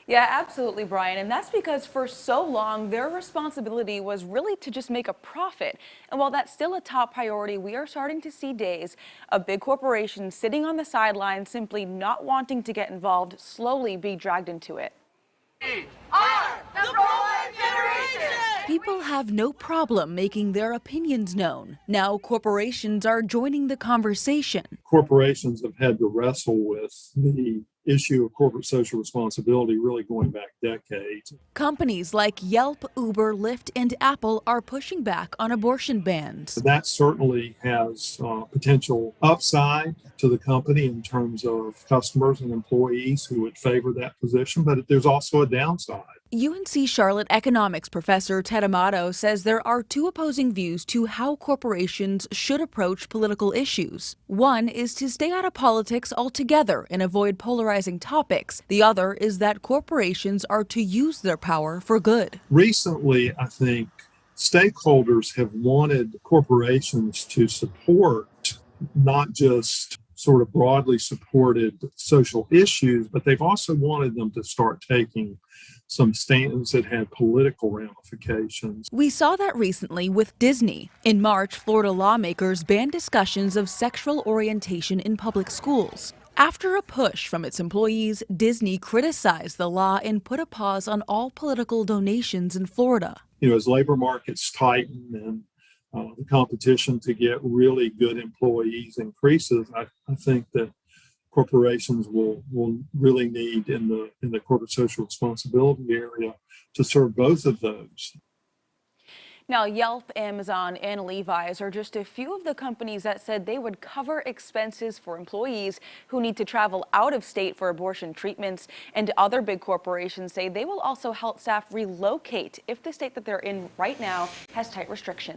Yeah, absolutely, Brian. And that's because for so long, their responsibility was really to just make a profit. And while that's still a top priority, we are starting to see days of big corporations sitting on the sidelines, simply not wanting to get involved, slowly be dragged into it. We are the pro-life generation! People have no problem making their opinions known. Now corporations are joining the conversation. Corporations have had to wrestle with the issue of corporate social responsibility really going back decades. Companies like Yelp, Uber, Lyft, and Apple are pushing back on abortion bans. That certainly has potential upside to the company in terms of customers and employees who would favor that position, but there's also a downside. UNC Charlotte economics professor Ted Amato says there are two opposing views to how corporations should approach political issues. One is to stay out of politics altogether and avoid polarizing topics. The other is that corporations are to use their power for good. Recently, I think stakeholders have wanted corporations to support not just sort of broadly supported social issues, but they've also wanted them to start taking some stands that had political ramifications. We saw that recently with Disney. In March, Florida lawmakers banned discussions of sexual orientation in public schools. After a push from its employees, Disney criticized the law and put a pause on all political donations in Florida. As labor markets tighten and the competition to get really good employees increases, I think that corporations will really need in the corporate social responsibility area to serve both of those. Now, Yelp, Amazon, and Levi's are just a few of the companies that said they would cover expenses for employees who need to travel out of state for abortion treatments. And other big corporations say they will also help staff relocate if the state that they're in right now has tight restrictions.